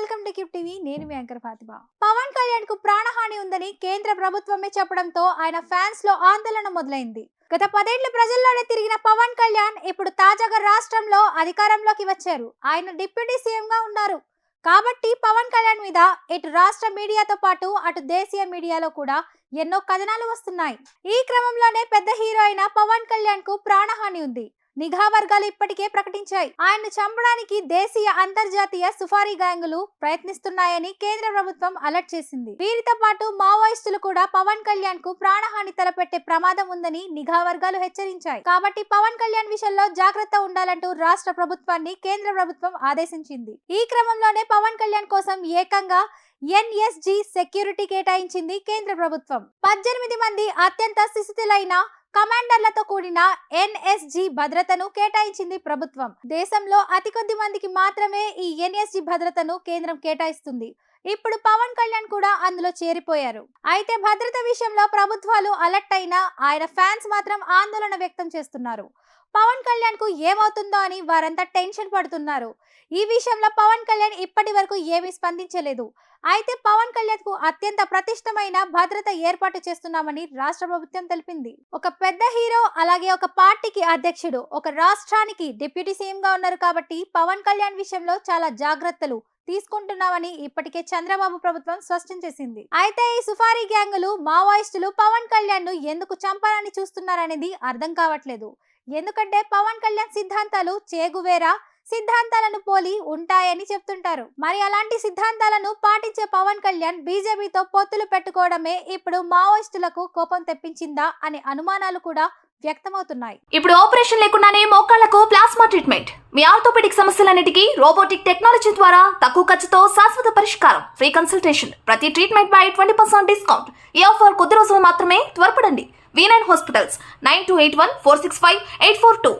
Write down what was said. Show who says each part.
Speaker 1: Welcome to keep TV. నేను మీ anchor Fatima. Pawan Kalyan కు ప్రాణహాని ఉందని కేంద్ర ప్రభుత్వమే చెప్పడంతో ఆయన ఫ్యాన్స్ లో ఆందోళన మొదలైంది. గత 10 ఏళ్లు ప్రజల్లోనే తిరిగిన పవన్ కళ్యాణ్ ఇప్పుడు తాజాగా రాష్ట్రంలో అధికారంలోకి వచ్చారు. ఆయన డిప్యూటీ సీఎం గా ఉన్నారు. కాబట్టి పవన్ కళ్యాణ్ మీద ఇటు రాష్ట్ర మీడియాతో పాటు అటు దేశీయ మీడియాలో కూడా ఎన్నో కథనాలు వస్తున్నాయి. ఈ క్రమంలోనే పెద్ద హీరో అయిన పవన్ కళ్యాణ్ కు ప్రాణహాని ఉంది. నిఘా వర్గాలు ఇప్పటికే ప్రకటించాయి. ఆయన్ను చంపడానికి దేశీయ అంతర్జాతీయ సుఫారీ గ్యాంగులు ప్రయత్నిస్తున్నాయని కేంద్ర ప్రభుత్వం అలర్ట్ చేసింది. వీరితో పాటు మావోయిస్టులు కూడా పవన్ కళ్యాణ్ కు ప్రాణహాని తలపెట్టే ప్రమాదం ఉందని నిఘా వర్గాలు హెచ్చరించాయి. కాబట్టి పవన్ కళ్యాణ్ విషయంలో జాగ్రత్త ఉండాలంటూ రాష్ట్ర ప్రభుత్వాన్ని కేంద్ర ప్రభుత్వం ఆదేశించింది. ఈ క్రమంలోనే పవన్ కళ్యాణ్ కోసం ఏకంగా ఎన్ఎస్జీ సెక్యూరిటీ కేటాయించింది కేంద్ర ప్రభుత్వం. 18 మంది అత్యంత శిశితులైన కమాండర్లతో కూడిన ఎన్ఎస్జీ భద్రతను కేటాయించింది ప్రభుత్వం. దేశంలో అతి కొద్ది మందికి మాత్రమే ఈ ఎన్ఎస్జీ భద్రతను కేంద్రం కేటాయిస్తుంది. ఇప్పుడు పవన్ కళ్యాణ్ కూడా అందులో చేరిపోయారు. అయితే భద్రత విషయంలో ప్రభుత్వాలు అలర్ట్ అయినా ఆయన ఫ్యాన్స్ మాత్రం ఆందోళన వ్యక్తం చేస్తున్నారు. పవన్ కళ్యాణ్ కు ఏమవుతుందో అని వారంతా టెన్షన్ పడుతున్నారు. ఈ విషయంలో పవన్ కళ్యాణ్ ఇప్పటి వరకు ఏమీ స్పందించలేదు. అయితే పవన్ కళ్యాణ్ కు అత్యంత ప్రతిష్టమైన భద్రత ఏర్పాటు చేస్తున్నామని రాష్ట్ర ప్రభుత్వం తెలిపింది. ఒక పెద్ద హీరో అలాగే ఒక పార్టీకి అధ్యక్షుడు, ఒక రాష్ట్రానికి డిప్యూటీ సీఎం గా ఉన్నారు. కాబట్టి పవన్ కళ్యాణ్ విషయంలో చాలా జాగ్రత్తలు తీసుకుంటున్నామని ఇప్పటికే చంద్రబాబు ప్రభుత్వం స్పష్టం చేసింది. అయితే ఈ సుఫారీ గ్యాంగులు మావోయిస్టులు పవన్ కళ్యాణ్ ను ఎందుకు చంపాలని చూస్తున్నారనేది అర్థం కావట్లేదు. ఎందుకంటే పవన్ కళ్యాణ్ సిద్ధాంతాలు చేగువేరా సిద్ధాంతాలను పోలి ఉంటాయని చెప్తుంటారు. మరి అలాంటి సిద్ధాంతాలను పాటించే పవన్ కళ్యాణ్ బీజేపీతో పొత్తులు పెట్టుకోవడమే ఇప్పుడు మావోయిస్టులకు కోపం తెప్పించిందా అనే అనుమానాలు కూడా వ్యక్తమవుతున్నాయి.
Speaker 2: ఇప్పుడు ఆపరేషన్ లేకుండానే మోకాళ్లకు ప్లాస్మా ట్రీట్మెంట్, మీ ఆర్థోపెడిక్ సమస్యలన్నిటికీ రోబోటిక్ టెక్నాలజీ ద్వారా తక్కువ ఖర్చుతో శాశ్వత పరిష్కారం, ఫ్రీ కన్సల్టేషన్, ప్రతి ట్రీట్మెంట్ పై 20% డిస్కౌంట్. ఈ ఆఫర్ కొద్ది రోజులు మాత్రమే. త్వరపడండి. V9 hospitals 9281465842.